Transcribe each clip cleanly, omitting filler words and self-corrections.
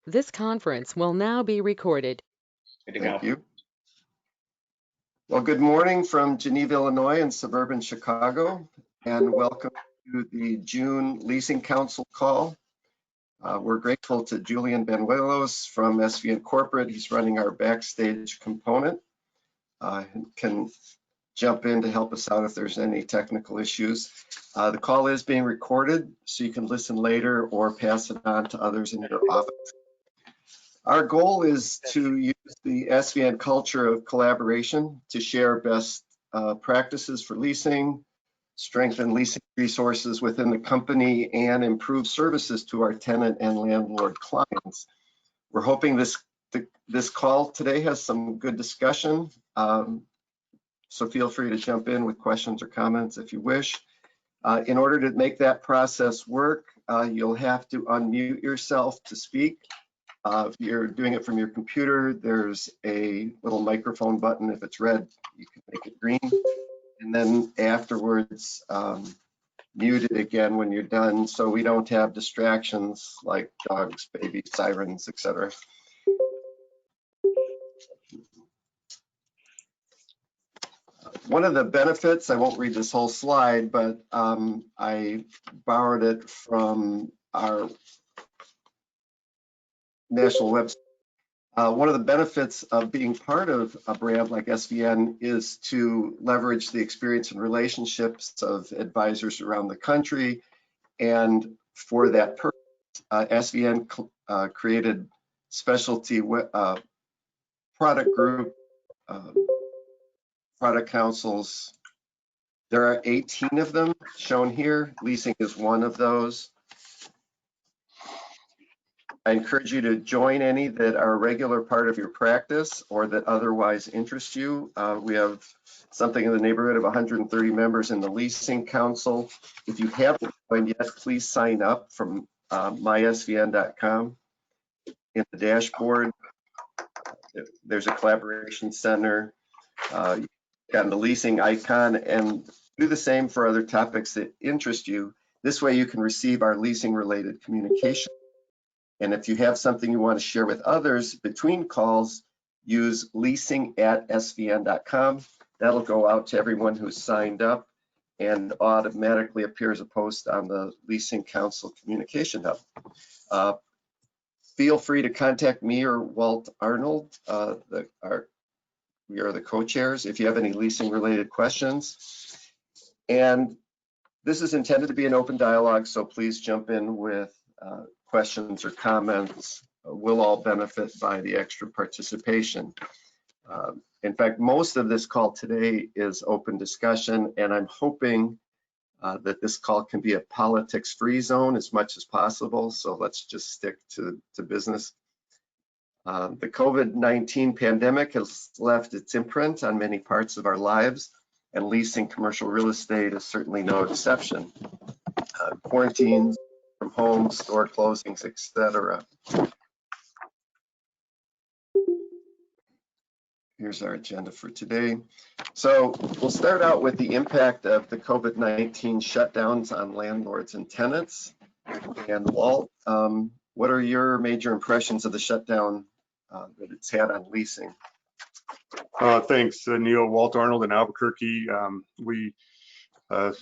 This conference will now be recorded. Thank you. Well, good morning from Geneva, Illinois and suburban Chicago, and welcome to the June Leasing Council call. We're grateful to Julian Benuelos from SVN Corporate. He's running our backstage component. Can jump in to help us out if there's any technical issues. The call is being recorded, so you can listen later or pass it on to others in your office. Our goal is to use the SVN culture of collaboration to share best practices for leasing, strengthen leasing resources within the company, and improve services to our tenant and landlord clients. We're hoping this call today has some good discussion, so feel free to jump in with questions or comments if you wish. In order to make that process work, you'll have to unmute yourself to speak. If you're doing it from your computer, there's a little microphone button. If it's red, you can make it green. And then afterwards, mute it again when you're done so we don't have distractions like dogs, babies, sirens, etc. One of the benefits, I won't read this whole slide, but I borrowed it from our national website. One of the benefits of being part of a brand like SVN is to leverage the experience and relationships of advisors around the country. And for that purpose, SVN created specialty product group, product councils. There are 18 of them shown here. Leasing is one of those. I encourage you to join any that are a regular part of your practice or that otherwise interest you. We have something in the neighborhood of 130 members in the Leasing Council. If you haven't joined yet, please sign up from mysvn.com. In the dashboard, there's a collaboration center. Got the leasing icon, and do the same for other topics that interest you. This way you can receive our leasing related communication. And if you have something you want to share with others between calls, use leasing@svn.com. That'll go out to everyone who's signed up and automatically appears a post on the Leasing Council Communication Hub. Feel free to contact me or Walt Arnold. We are the co-chairs if you have any leasing related questions. And this is intended to be an open dialogue, so please jump in with questions or comments. We'll all benefit by the extra participation. In fact, most of this call today is open discussion, and I'm hoping that this call can be a politics-free zone as much as possible, so let's just stick to business. The COVID-19 pandemic has left its imprint on many parts of our lives, and leasing commercial real estate is certainly no exception. Quarantines from home, store closings, etc. Here's our agenda for today. So we'll start out with the impact of the COVID-19 shutdowns on landlords and tenants. And Walt, what are your major impressions of the shutdown that it's had on leasing? Thanks, Neil. Walt Arnold in Albuquerque. I have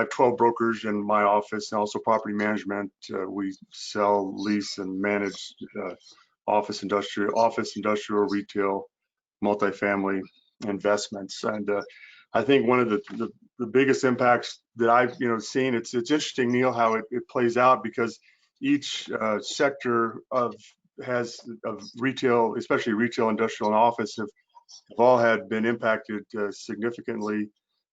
12 brokers in my office and also property management. We sell, lease, and manage office, industrial, retail, multifamily investments. And I think one of the biggest impacts that I've seen, it's interesting, Neil, how it plays out, because each sector of retail, especially retail, industrial, and office, have all been impacted significantly,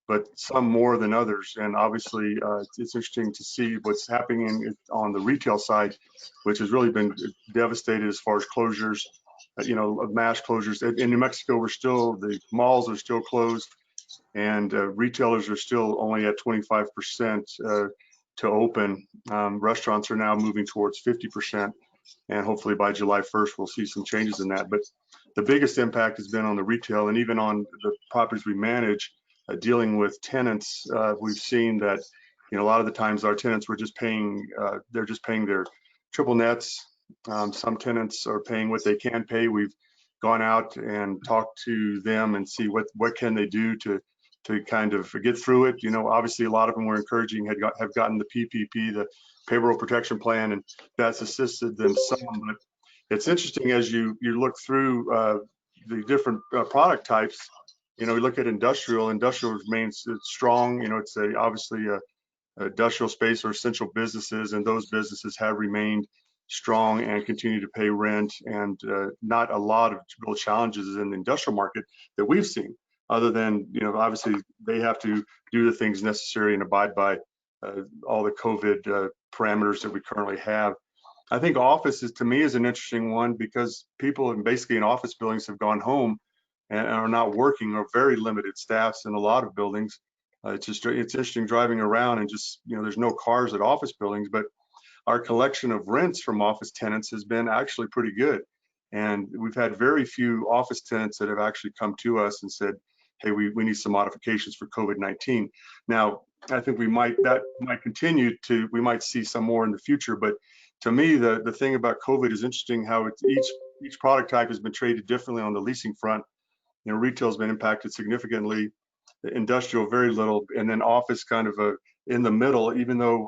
but some more than others. And obviously, it's interesting to see what's happening on the retail side, which has really been devastated as far as closures, mass closures. In New Mexico, the malls are still closed, and retailers are still only at 25% to open. Restaurants are now moving towards 50%, and hopefully by July 1st, we'll see some changes in that. But the biggest impact has been on the retail, and even on the properties we manage. Dealing with tenants, we've seen that a lot of the times our tenants were just paying, they're just paying their triple nets Some tenants are paying what they can pay. We've gone out and talked to them and see what can they do to kind of get through it. You know, obviously a lot of them were encouraging, have gotten the PPP, the payroll protection plan, and that's assisted them some. But it's interesting as you look through the different product types. You know, we look at industrial. Industrial remains strong. You know, it's obviously a industrial space or essential businesses, and those businesses have remained strong and continue to pay rent, and not a lot of real challenges in the industrial market that we've seen, other than, you know, obviously they have to do the things necessary and abide by all the COVID parameters that we currently have. I think offices, to me, is an interesting one because people basically in office buildings have gone home and are not working, or very limited staffs in a lot of buildings. It's interesting driving around and just, you know, there's no cars at office buildings, but our collection of rents from office tenants has been actually pretty good. And we've had very few office tenants that have actually come to us and said, hey, we need some modifications for COVID-19. Now, I think that might continue to, we might see some more in the future, but to me, the thing about COVID is interesting how each product type has been traded differently on the leasing front. You know, retail has been impacted significantly, industrial very little, and then office kind of in the middle. Even though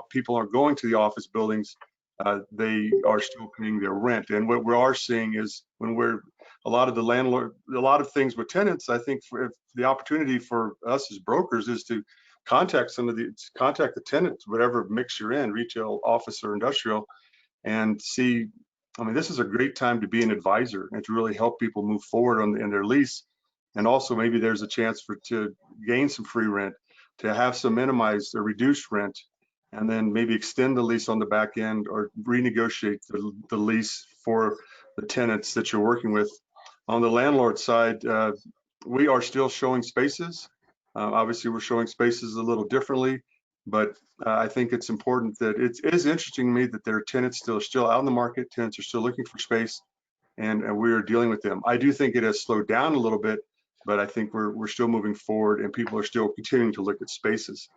people are going to the office buildings, they are still paying their rent. And what we are seeing is when a lot of things with tenants, I think if the opportunity for us as brokers is to contact the tenants, whatever mix you're in, retail, office, or industrial, and see. I mean, this is a great time to be an advisor and to really help people move forward in their lease. And also maybe there's a chance to gain some free rent, to have some minimized or reduced rent, and then maybe extend the lease on the back end or renegotiate the lease for the tenants that you're working with. On the landlord side, we are still showing spaces. Obviously, we're showing spaces a little differently, but I think it's important that it is interesting to me that there are tenants still out in the market. Tenants are still looking for space, and we're dealing with them. I do think it has slowed down a little bit, but I think we're still moving forward, and people are still continuing to look at spaces.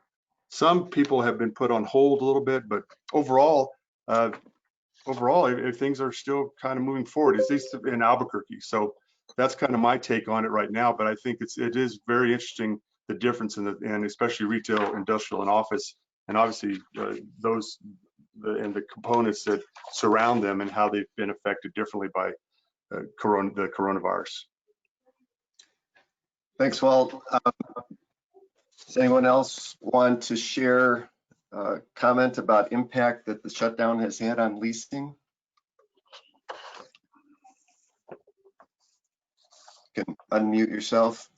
Some people have been put on hold a little bit, but overall, things are still kind of moving forward, at least in Albuquerque. So that's kind of my take on it right now. But I think it is very interesting, the difference and especially retail, industrial, and office, and obviously the components that surround them and how they've been affected differently by the coronavirus. Thanks, Walt. Does anyone else want to share a comment about impact that the shutdown has had on leasing? You can unmute yourself.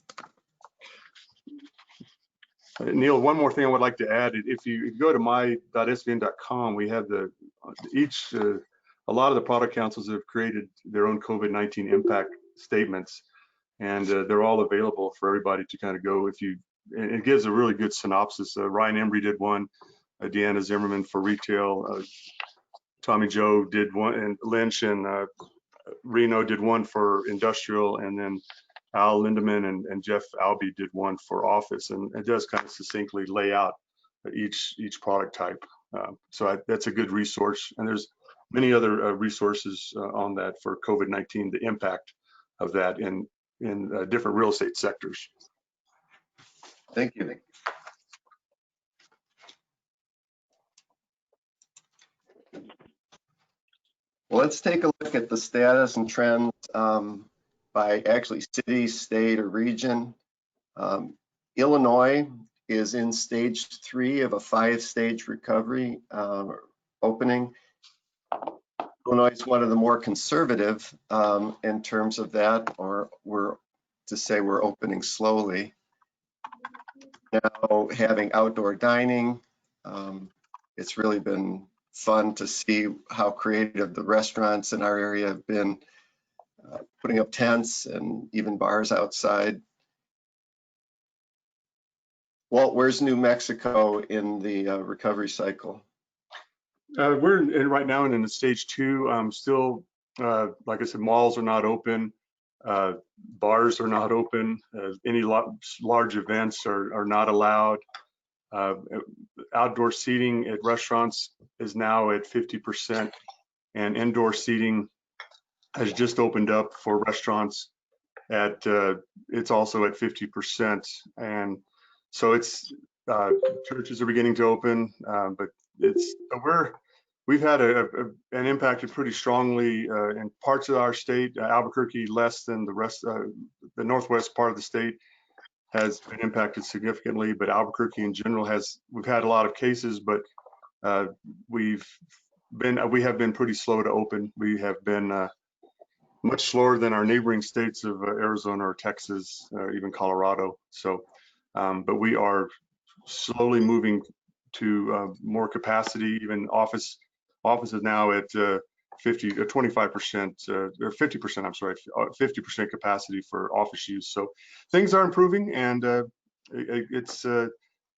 Neil, one more thing I would like to add. If you go to my.svn.com, we have a lot of the product councils have created their own COVID-19 impact statements, and they're all available for everybody to kind of go. And it gives a really good synopsis. Ryan Embry did one, Deanna Zimmerman for retail, Tommy Joe did one, and Lynch and Reno did one for industrial, and then Al Lindemann and Jeff Albee did one for office, and it does kind of succinctly lay out each product type. So that's a good resource, and there's many other resources on that for COVID-19, the impact of that in different real estate sectors. Thank you. Well, let's take a look at the status and trends by actually city, state, or region. Illinois is in stage 3 of a 5-stage recovery opening. Illinois is one of the more conservative in terms of that, or we're opening slowly. Now having outdoor dining, it's really been fun to see how creative the restaurants in our area have been, putting up tents and even bars outside. Walt, where's New Mexico in the recovery cycle? We're right now in stage 2. Still, like I said, malls are not open. Bars are not open. Any large events are not allowed. Outdoor seating at restaurants is now at 50%. and indoor seating has just opened up for restaurants at, it's also at 50%. And so it's, churches are beginning to open, but we've had an impacted pretty strongly in parts of our state. Albuquerque less than the rest, the northwest part of the state has been impacted significantly, but Albuquerque in general we've had a lot of cases, but we have been pretty slow to open. We have been much slower than our neighboring states of Arizona or Texas, even Colorado. So, but we are slowly moving to more capacity. Even offices now at 25% or 50%, I'm sorry, 50% capacity for office use. So things are improving, and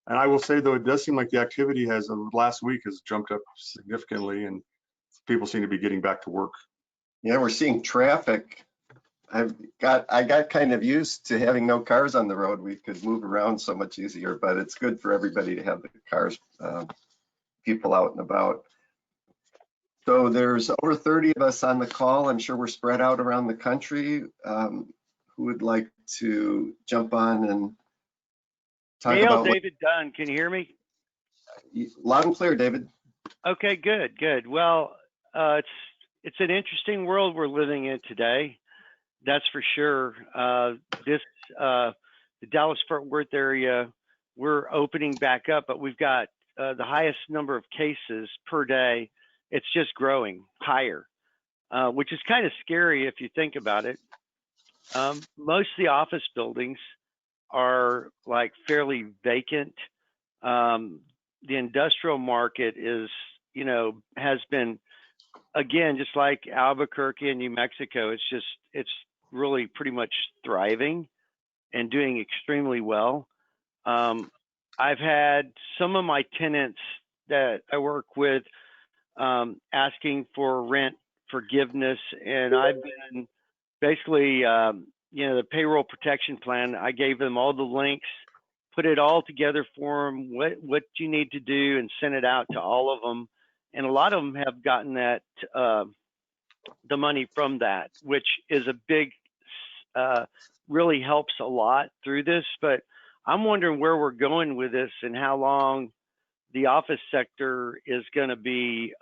and I will say, though, it does seem like the activity last week has jumped up significantly, and people seem to be getting back to work. Yeah, we're seeing traffic. I got kind of used to having no cars on the road. We could move around so much easier, but it's good for everybody to have the cars, people out and about. So there's over 30 of us on the call. I'm sure we're spread out around the country. Who would like to jump on and talk about David Dunn, can you hear me? Loud and clear, David. Okay, good. Well, it's an interesting world we're living in today. That's for sure. The Dallas-Fort Worth area, we're opening back up, but we've got the highest number of cases per day. It's just growing higher, which is kind of scary if you think about it. Most of the office buildings are like fairly vacant. The industrial market has been, again, just like Albuquerque and New Mexico, it's really pretty much thriving and doing extremely well. I've had some of my tenants that I work with asking for rent forgiveness, and I've been basically, the payroll protection plan. I gave them all the links, put it all together for them, what you need to do, and sent it out to all of them. And a lot of them have gotten that, the money from that, which is a big, really helps a lot through this. But I'm wondering where we're going with this and how long the office sector is going to be,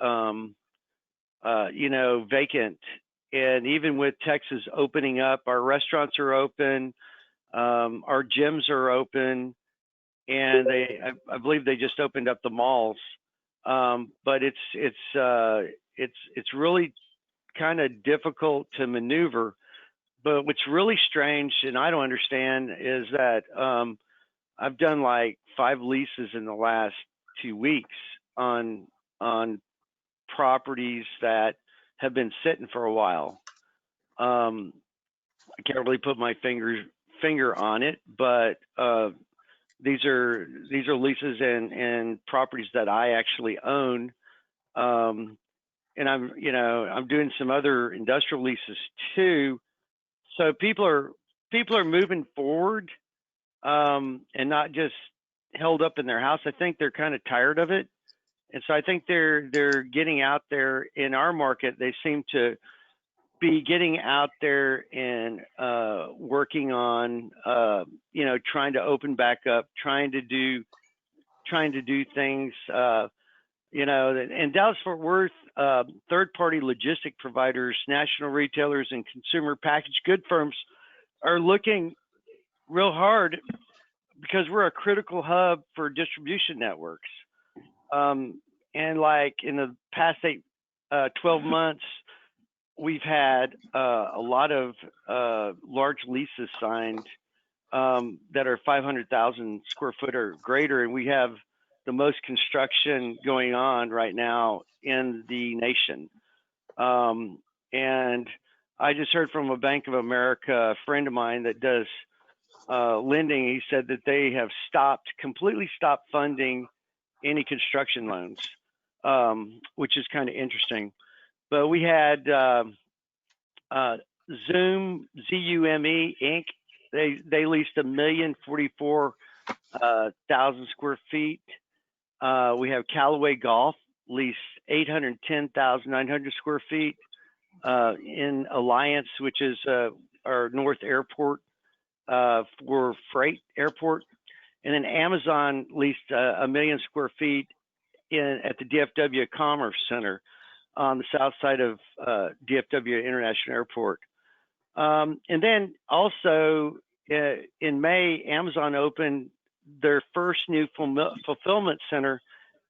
vacant. And even with Texas opening up, our restaurants are open, our gyms are open, and I believe they just opened up the malls. But it's really kind of difficult to maneuver. But what's really strange, and I don't understand, is that I've done like 5 leases in the last 2 weeks on properties that have been sitting for a while. I can't really put my finger on it, but these are leases and properties that I actually own. And I'm doing some other industrial leases too. So people are moving forward, and not just held up in their house. I think they're kind of tired of it. And so I think they're getting out there in our market. They seem to be getting out there and working on, trying to open back up, trying to do things, in Dallas-Fort Worth, third-party logistic providers, national retailers, and consumer packaged good firms are looking real hard because we're a critical hub for distribution networks. And like in the past 12 months, we've had a lot of large leases signed that are 500,000 square foot or greater, and we have the most construction going on right now in the nation. And I just heard from a Bank of America, a friend of mine that does lending. He said that they have completely stopped funding any construction loans, which is kind of interesting. But we had Zume, Z-U-M-E, Inc. They leased 1,044,000 square feet. We have Callaway Golf leased 810,900 square feet in Alliance, which is our North Airport for freight airport. And then Amazon leased 1 million square feet at the DFW Commerce Center on the south side of DFW International Airport. And then also in May, Amazon opened their first new fulfillment center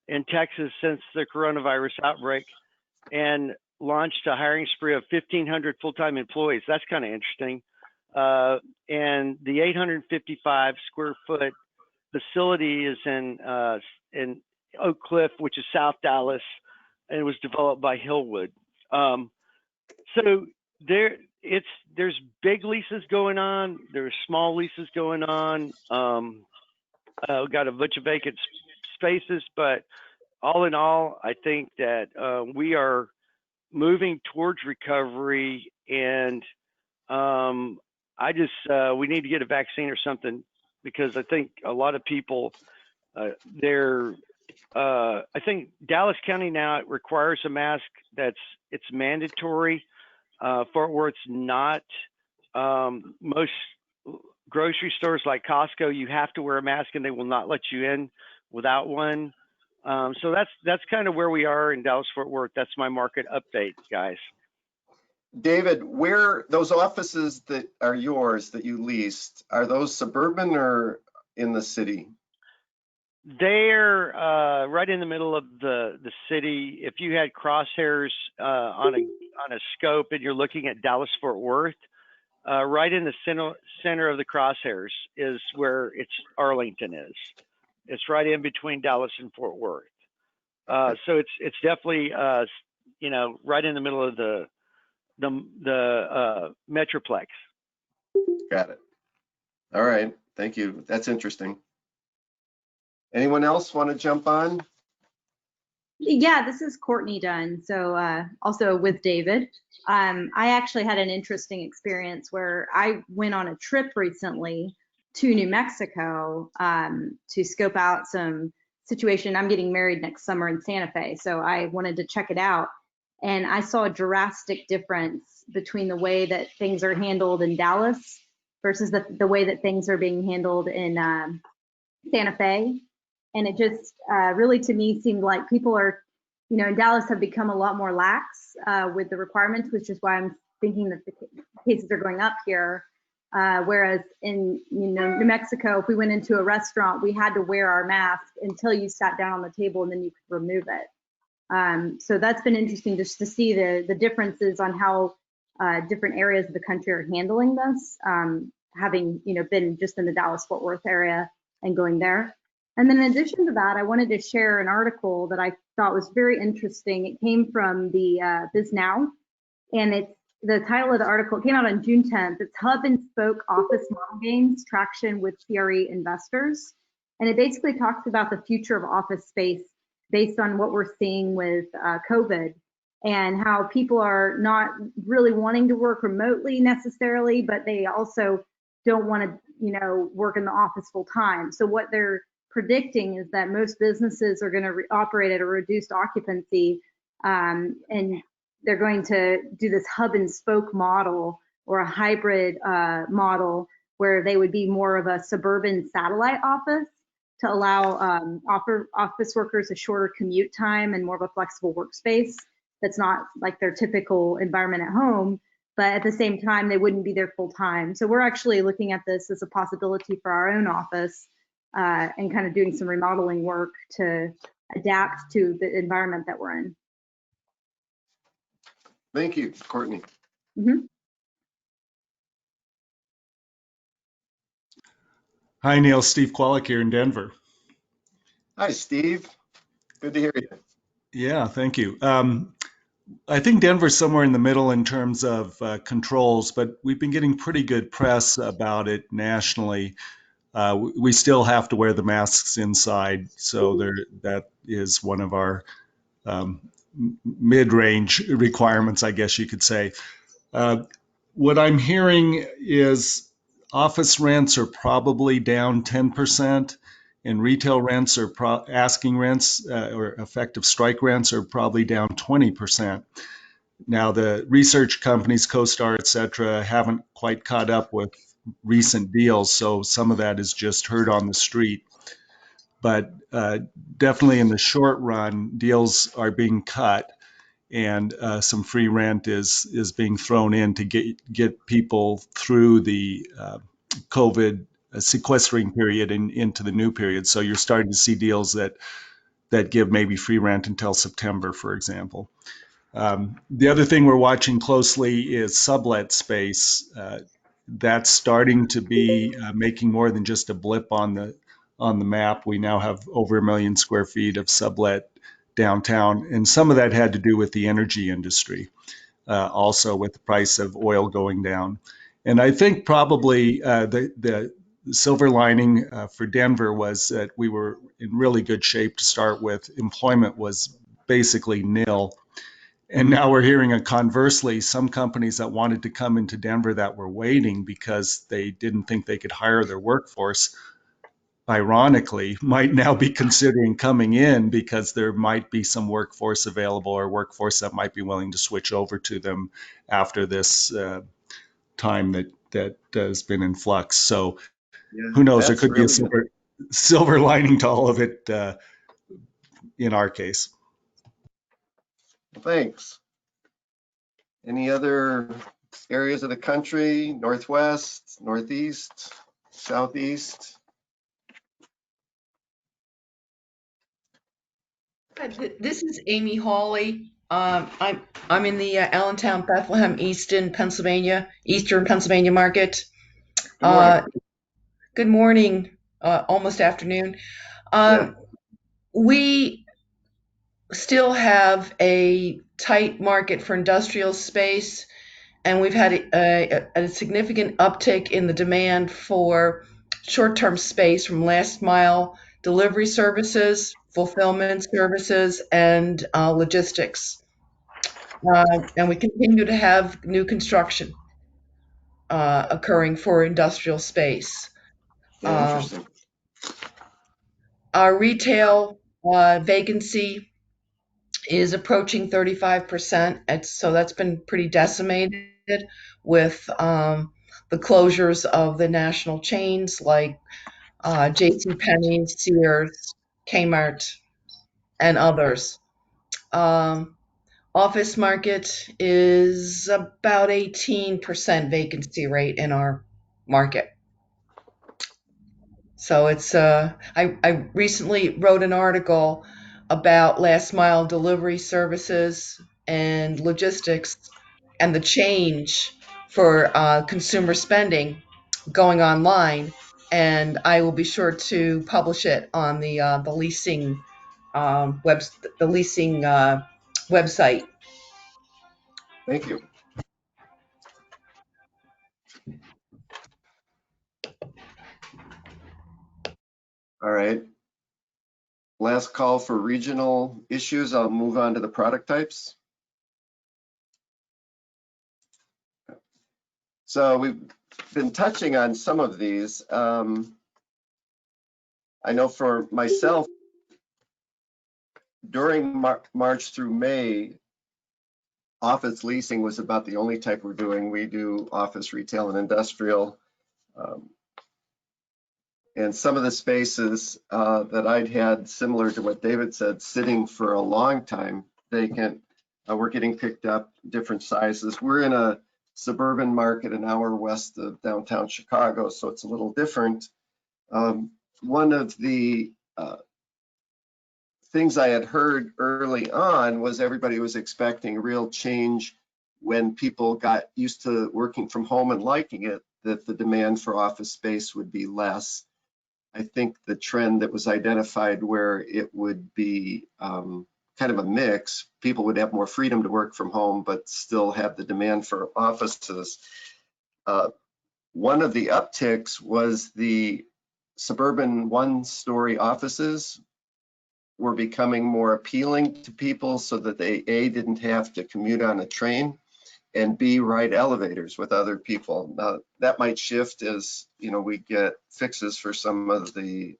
in Texas since the coronavirus outbreak and launched a hiring spree of 1,500 full-time employees. That's kind of interesting. And the 855 square foot facility is in Oak Cliff, which is South Dallas, and it was developed by Hillwood. So there's big leases going on. There's small leases going on. We've got a bunch of vacant spaces, but all in all, I think that we are moving towards recovery, and we need to get a vaccine or something, because I think a lot of people I think Dallas County now, it requires a mask. It's mandatory. Fort Worth's not. Most grocery stores like Costco, you have to wear a mask and they will not let you in without one. So that's kind of where we are in Dallas Fort Worth. That's my market update, guys. David, where those offices that are yours that you leased, are those suburban or in the city? They're right in the middle of the city. If you had crosshairs on a scope and you're looking at Dallas Fort Worth, right in the center of the crosshairs is where Arlington is. It's right in between Dallas and Fort Worth. So it's definitely right in the middle of the metroplex. Got it. All right. Thank you. That's interesting. Anyone else want to jump on? Yeah, this is Courtney Dunn. So also with David. I actually had an interesting experience where I went on a trip recently to New Mexico to scope out some situation. I'm getting married next summer in Santa Fe, so I wanted to check it out. And I saw a drastic difference between the way that things are handled in Dallas versus the way that things are being handled in Santa Fe. And it just really, to me, seemed like people are, in Dallas have become a lot more lax with the requirements, which is why I'm thinking that the cases are going up here. Whereas in New Mexico, if we went into a restaurant, we had to wear our mask until you sat down on the table, and then you could remove it. So that's been interesting just to see the differences on how different areas of the country are handling this, having been just in the Dallas-Fort Worth area and going there. And then in addition to that, I wanted to share an article that I thought was very interesting. It came from the Biz Now, and the title of the article came out on June 10th. It's Hub and Spoke Office Model Gains Traction with CRE Investors. And it basically talks about the future of office space based on what we're seeing with COVID, and how people are not really wanting to work remotely necessarily, but they also don't want to work in the office full time. So what they're predicting is that most businesses are going to operate at a reduced occupancy, and they're going to do this hub and spoke model, or a hybrid model, where they would be more of a suburban satellite office to allow office workers a shorter commute time and more of a flexible workspace that's not like their typical environment at home, but at the same time, they wouldn't be there full time. So we're actually looking at this as a possibility for our own office, and kind of doing some remodeling work to adapt to the environment that we're in. Thank you, Courtney. Mm-hmm. Hi, Neil. Steve Kwolek here in Denver. Hi, Steve. Good to hear you. Yeah, thank you. I think Denver's somewhere in the middle in terms of controls, but we've been getting pretty good press about it nationally. We still have to wear the masks inside, so that is one of our mid-range requirements, I guess you could say. What I'm hearing is office rents are probably down 10%, and retail rents are asking rents or effective strike rents are probably down 20%. Now, the research companies, CoStar, et cetera, haven't quite caught up with recent deals, so some of that is just heard on the street. But definitely in the short run, deals are being cut, and some free rent is being thrown in to get people through the COVID sequestering period and into the new period. So you're starting to see deals that give maybe free rent until September, for example. The other thing we're watching closely is sublet space. That's starting to be making more than just a blip on the map. We now have over 1 million square feet of sublet downtown, and some of that had to do with the energy industry, also with the price of oil going down. And I think probably the silver lining for Denver was that we were in really good shape to start with. Employment was basically nil. And now we're hearing conversely, some companies that wanted to come into Denver that were waiting because they didn't think they could hire their workforce, ironically, might now be considering coming in because there might be some workforce available or workforce that might be willing to switch over to them after this time that has been in flux. So Yeah, who knows? There that's could be a really silver lining to all of it in our case. thanks. Any other areas of the country? Northwest, Northeast, Southeast? This is Amy Hawley. I'm in the Allentown, Bethlehem, Eastern Pennsylvania market. Good morning. Good morning, almost afternoon. Yeah. We still have a tight market for industrial space, and we've had a significant uptick in the demand for short-term space from last mile delivery services, fulfillment services, and logistics. And we continue to have new construction occurring for industrial space. Yeah, interesting. Our retail vacancy is approaching 35%. So that's been pretty decimated with the closures of the national chains like JCPenney, Sears, Kmart, and others. Office market is about 18% vacancy rate in our market. So it's I recently wrote an article about last mile delivery services and logistics and the change for consumer spending going online, and I will be sure to publish it on the leasing website. Thank you. All right. Last call for regional issues. I'll move on to the product types. So we've been touching on some of these. I know for myself, during March through May, office leasing was about the only type we're doing. We do office, retail, and industrial. And some of the spaces that I'd had, similar to what David said, sitting for a long time vacant, we're getting picked up, different sizes. We're in a suburban market an hour west of downtown Chicago, so it's a little different. One of the things I had heard early on was everybody was expecting real change when people got used to working from home and liking it, that the demand for office space would be less. I think the trend that was identified where it would be kind of a mix, people would have more freedom to work from home, but still have the demand for offices. One of the upticks was the suburban one-story offices were becoming more appealing to people so that they, A, didn't have to commute on a train, and B, ride elevators with other people. Now, that might shift as we get fixes for some of the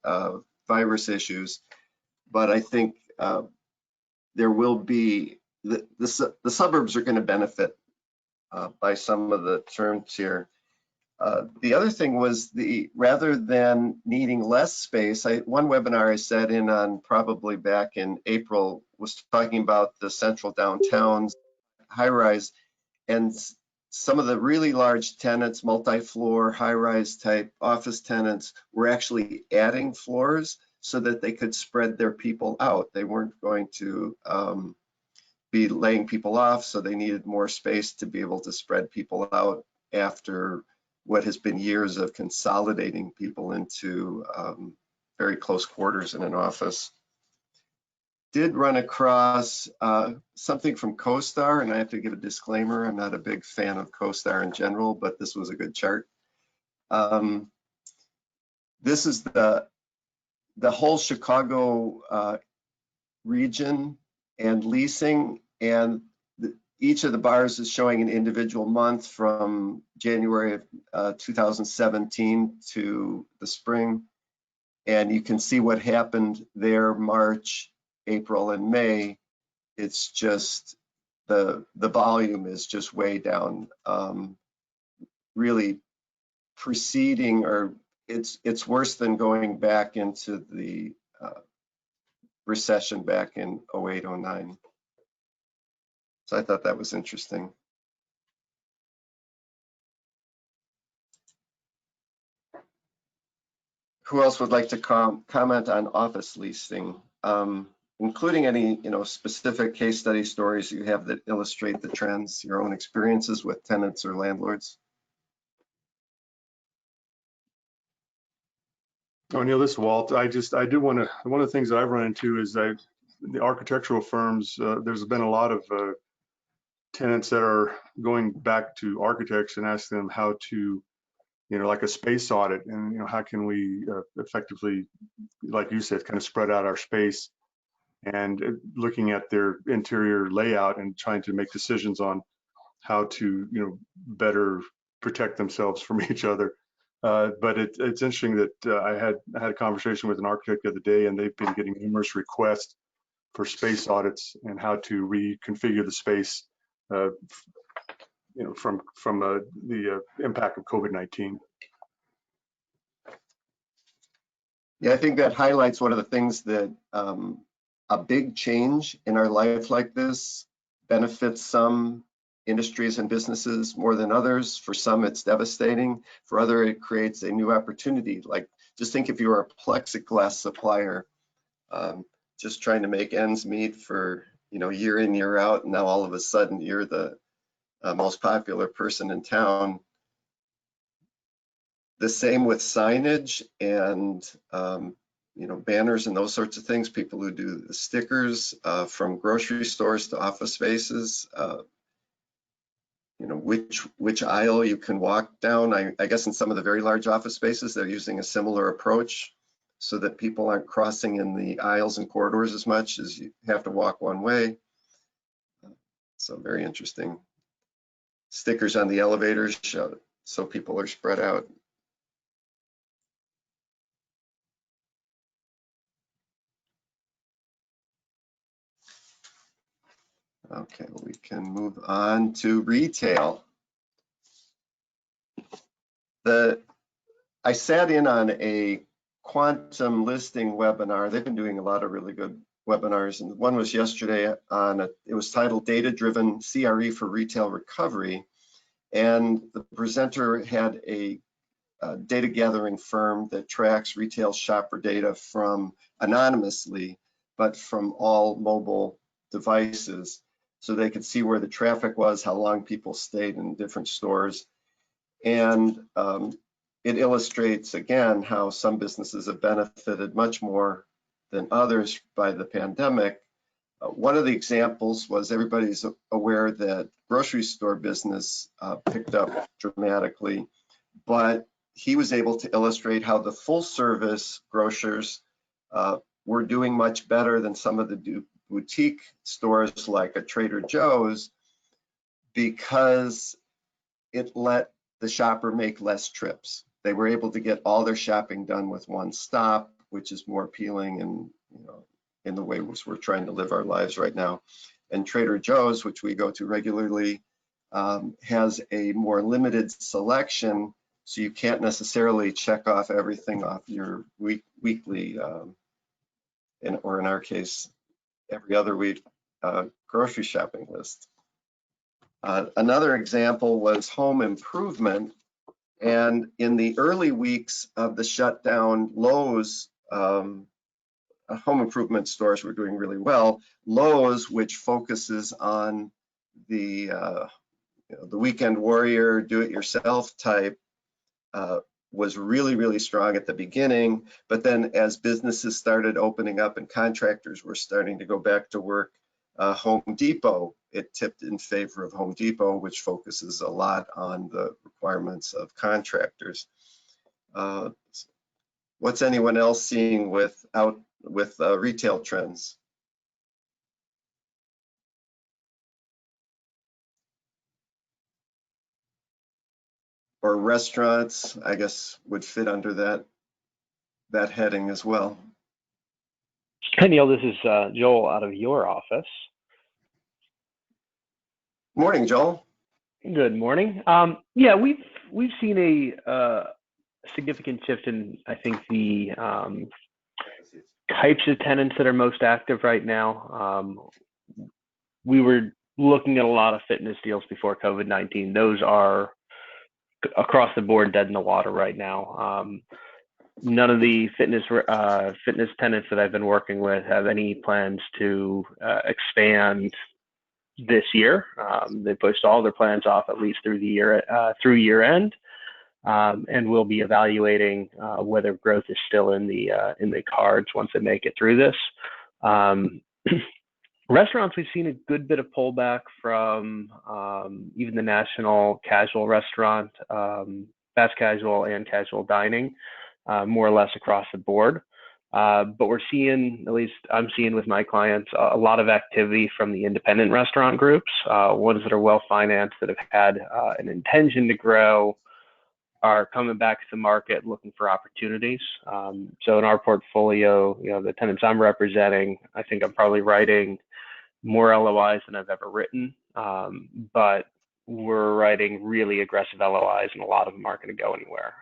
virus issues. But I think there will be, the suburbs are going to benefit by some of the terms here. The other thing was rather than needing less space, one webinar I sat in on probably back in April was talking about the central downtowns, high-rise, and some of the really large tenants, multi-floor, high-rise type office tenants, were actually adding floors so that they could spread their people out. They weren't going to be laying people off, so they needed more space to be able to spread people out after what has been years of consolidating people into very close quarters in an office. Did run across something from CoStar, and I have to give a disclaimer, I'm not a big fan of CoStar in general, but this was a good chart. This is the whole Chicago region and leasing, and each of the bars is showing an individual month from January of 2017 to the spring. And you can see what happened there, March, April, and May. It's just the volume is just way down, really preceding, or it's worse than going back into the recession back in 08, 09. So I thought that was interesting. Who else would like to comment on office leasing, including any specific case study stories you have that illustrate the trends, your own experiences with tenants or landlords? Oh, Neil, this is Walt. I do want to, one of the things that I've run into is the architectural firms, there's been a lot of tenants that are going back to architects and asking them how to, like a space audit, and how can we effectively, like you said, kind of spread out our space, and looking at their interior layout and trying to make decisions on how to, better protect themselves from each other. But it's interesting that I had a conversation with an architect the other day, and they've been getting numerous requests for space audits and how to reconfigure the space, from the impact of COVID-19. Yeah, I think that highlights one of the things that a big change in our life like this benefits some industries and businesses more than others. For some, it's devastating. For others, it creates a new opportunity. Like, just think if you were a plexiglass supplier, just trying to make ends meet for year in, year out, and now all of a sudden you're the most popular person in town. The same with signage and banners and those sorts of things. People who do the stickers from grocery stores to office spaces. Which aisle you can walk down. I guess in some of the very large office spaces, they're using a similar approach so that people aren't crossing in the aisles and corridors as much as you have to walk one way. So very interesting. Stickers on the elevators so people are spread out. Okay, we can move on to retail. I sat in on a quantum listing webinar. They've been doing a lot of really good webinars, and one was yesterday it was titled Data-Driven CRE for Retail Recovery. And the presenter had a data gathering firm that tracks retail shopper data from anonymously, but from all mobile devices, so they could see where the traffic was, how long people stayed in different stores. And it illustrates again how some businesses have benefited much more than others by the pandemic. One of the examples was, everybody's aware that grocery store business picked up dramatically, but he was able to illustrate how the full service grocers were doing much better than some of the boutique stores like a Trader Joe's, because it let the shopper make less trips. They were able to get all their shopping done with one stop. which is more appealing and, in the way we're trying to live our lives right now. And Trader Joe's, which we go to regularly, has a more limited selection, so you can't necessarily check off everything off your weekly, or in our case, every other week grocery shopping list. Another example was home improvement. And in the early weeks of the shutdown, Lowe's, home improvement stores were doing really well. Lowe's, which focuses on the weekend warrior, do-it-yourself type, was really, really strong at the beginning. But then as businesses started opening up and contractors were starting to go back to work, Home Depot, it tipped in favor of Home Depot, which focuses a lot on the requirements of contractors. What's anyone else seeing with retail trends? Or restaurants, I guess, would fit under that heading as well. Hi, Neil. This is Joel out of your office. Morning, Joel. Good morning. Yeah, we've seen a significant shift in, I think, the types of tenants that are most active right now. We were looking at a lot of fitness deals before COVID-19. Those are across the board dead in the water right now. None of the fitness tenants that I've been working with have any plans to expand this year. They pushed all their plans off at least through year end, and we'll be evaluating whether growth is still in the cards once they make it through this. Restaurants, we've seen a good bit of pullback from even the national casual restaurant, fast casual and casual dining, more or less across the board. But we're seeing, at least I'm seeing with my clients, a lot of activity from the independent restaurant groups, ones that are well financed, that have had an intention to grow, are coming back to the market looking for opportunities. So in our portfolio, the tenants I'm representing, I think I'm probably writing more LOIs than I've ever written, but we're writing really aggressive LOIs, and a lot of them aren't going to go anywhere.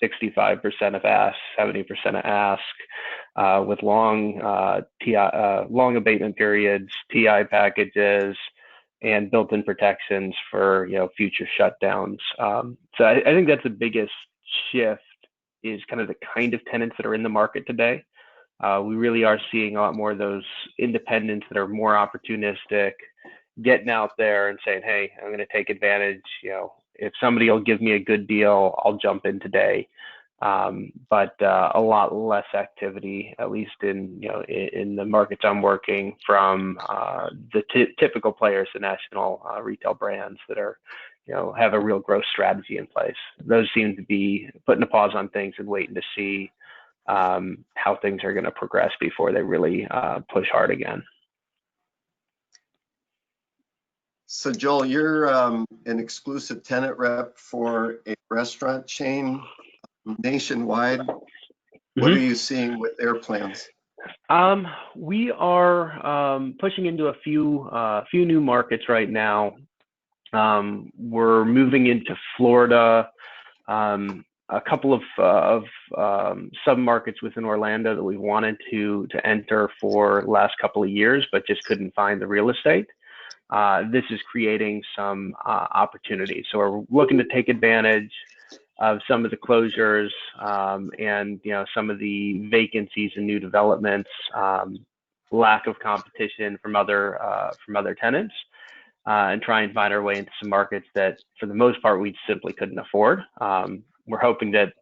65% of ask, 70% of ask, with long abatement periods, TI packages, and built-in protections for future shutdowns. So I think that's the biggest shift, is kind of the kind of tenants that are in the market today. We really are seeing a lot more of those independents that are more opportunistic, getting out there and saying, hey, I'm going to take advantage. If somebody will give me a good deal, I'll jump in today. But a lot less activity, at least in the markets I'm working, from the typical players, the national retail brands that are, have a real growth strategy in place. Those seem to be putting a pause on things and waiting to see how things are going to progress before they really push hard again. So Joel, you're an exclusive tenant rep for a restaurant chain nationwide. What are you seeing with their plans? We are pushing into a few new markets right now. We're moving into Florida, a couple of sub-markets within Orlando that we wanted to enter for the last couple of years, but just couldn't find the real estate. This is creating some opportunities. So we're looking to take advantage of some of the closures and some of the vacancies and new developments, lack of competition from other tenants, and try and find our way into some markets that, for the most part, we simply couldn't afford. We're hoping that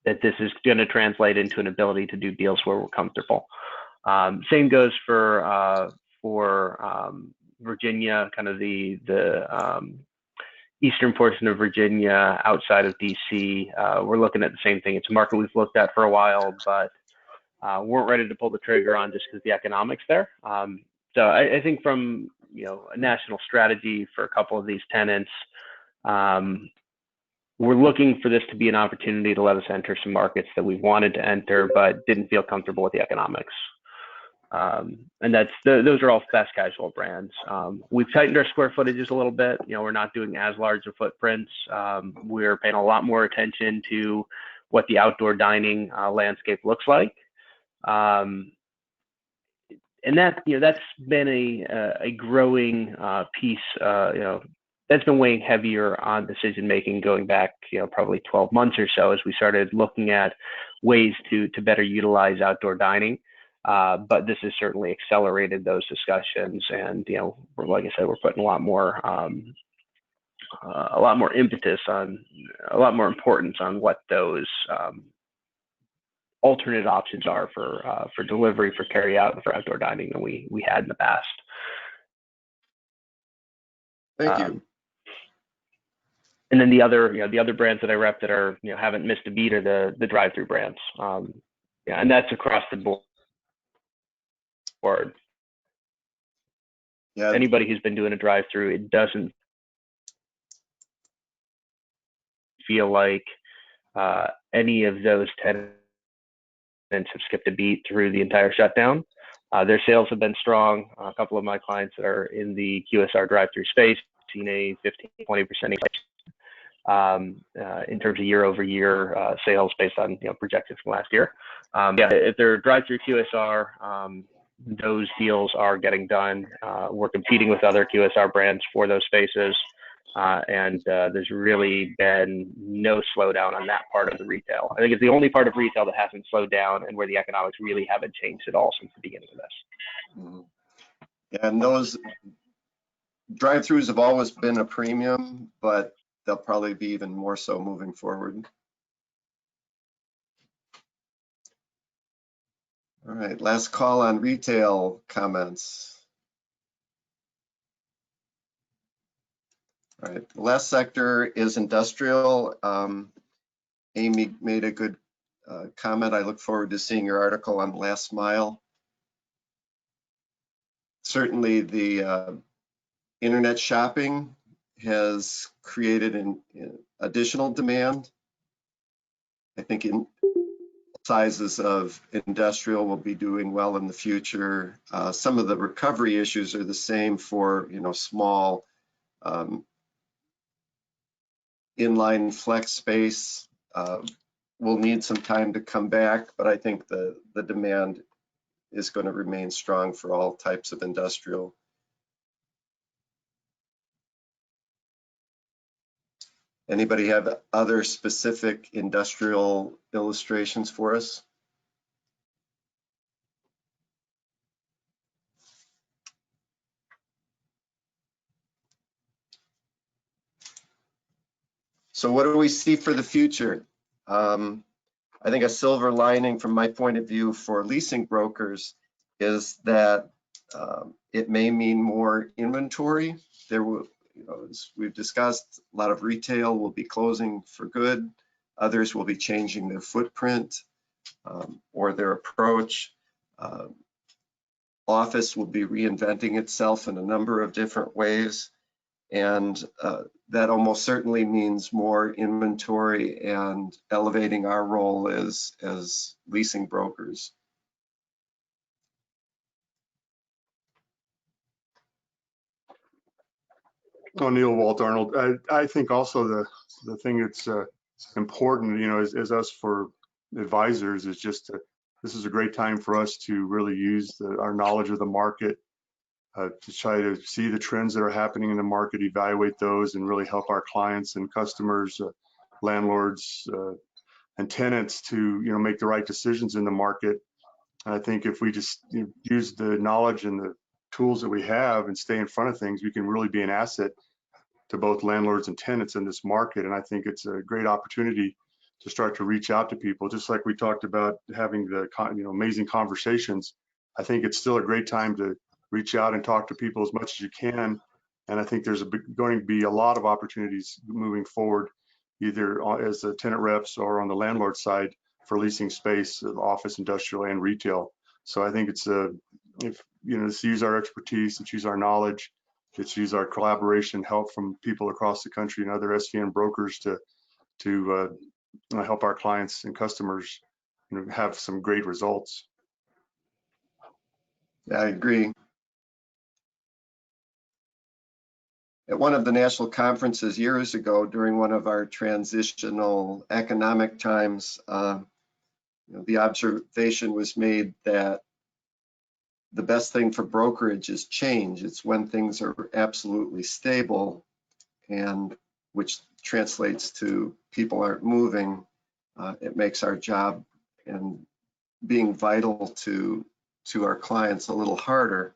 this is going to translate into an ability to do deals where we're comfortable. Same goes for Virginia, kind of the eastern portion of Virginia, outside of DC. We're looking at the same thing. It's a market we've looked at for a while, but weren't ready to pull the trigger on just because the economics there. So I think from a national strategy for a couple of these tenants, we're looking for this to be an opportunity to let us enter some markets that we wanted to enter, but didn't feel comfortable with the economics. And those are all fast casual brands. We've tightened our square footages a little bit. We're not doing as large of footprints. We're paying a lot more attention to what the outdoor dining landscape looks like. And that's been a growing piece, that's been weighing heavier on decision making going back, probably 12 months or so, as we started looking at ways to better utilize outdoor dining. But this has certainly accelerated those discussions, and like I said, we're putting a lot more impetus on, a lot more importance on what those alternate options are for delivery, for carry out, and for outdoor dining than we had in the past. Thank you. And then the other brands that I rep that are haven't missed a beat are the drive-through brands. And that's across the board. Yeah. Anybody who's been doing a drive-through, it doesn't feel like any of those tenants have skipped a beat through the entire shutdown. Their sales have been strong. A couple of my clients that are in the QSR drive-through space seen a 15-20% increase in terms of year-over-year sales based on projections from last year. If they're drive-through QSR, those deals are getting done. We're competing with other QSR brands for those spaces, and there's really been no slowdown on that part of the retail. I think it's the only part of retail that hasn't slowed down and where the economics really haven't changed at all since the beginning of this. And those drive-throughs have always been a premium, but they'll probably be even more so moving forward. All right, last call on retail comments. All right, the last sector is industrial. Amy made a good comment. I look forward to seeing your article on last mile. Certainly the internet shopping has created an additional demand. I think in sizes of industrial will be doing well in the future. Some of the recovery issues are the same for small inline flex space. Will need some time to come back, but I think the demand is going to remain strong for all types of industrial. Anybody have other specific industrial illustrations for us? So what do we see for the future? I think a silver lining from my point of view for leasing brokers is that it may mean more inventory. There will, as we've discussed, a lot of retail will be closing for good. Others will be changing their footprint or their approach. Office will be reinventing itself in a number of different ways. And that almost certainly means more inventory and elevating our role as leasing brokers. Neil, Walt Arnold. I think also the thing that's important, as us for advisors is just this is a great time for us to really use our knowledge of the market to try to see the trends that are happening in the market, evaluate those, and really help our clients and customers, landlords, and tenants to make the right decisions in the market. And I think if we just use the knowledge and the tools that we have and stay in front of things, we can really be an asset to both landlords and tenants in this market. And I think it's a great opportunity to start to reach out to people, just like we talked about having the amazing conversations. I think it's still a great time to reach out and talk to people as much as you can. And I think there's going to be a lot of opportunities moving forward, either as the tenant reps or on the landlord side for leasing space, office, industrial, and retail. So I think it's let's use our expertise, let's use our knowledge, let's use our collaboration, help from people across the country and other SVN brokers to to help our clients and customers have some great results. Yeah, I agree. At one of the national conferences years ago, during one of our transitional economic times, the observation was made that the best thing for brokerage is change. It's when things are absolutely stable, and which translates to people aren't moving. It makes our job and being vital to our clients a little harder.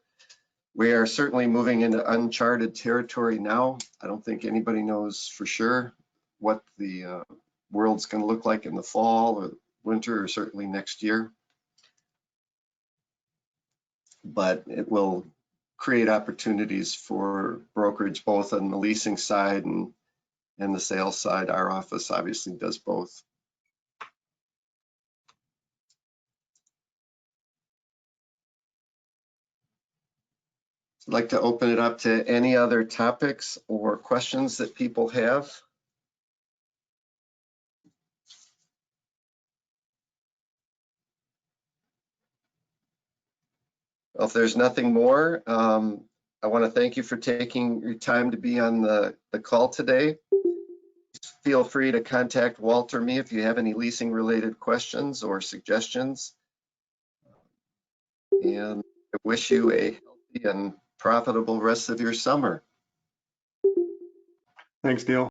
We are certainly moving into uncharted territory now. I don't think anybody knows for sure what the world's going to look like in the fall or winter, or certainly next year. But it will create opportunities for brokerage, both on the leasing side and the sales side. Our office obviously does both. I'd like to open it up to any other topics or questions that people have. Well, if there's nothing more, I want to thank you for taking your time to be on the call today. Feel free to contact Walt or me if you have any leasing related questions or suggestions. And I wish you a healthy and profitable rest of your summer. Thanks, Neil.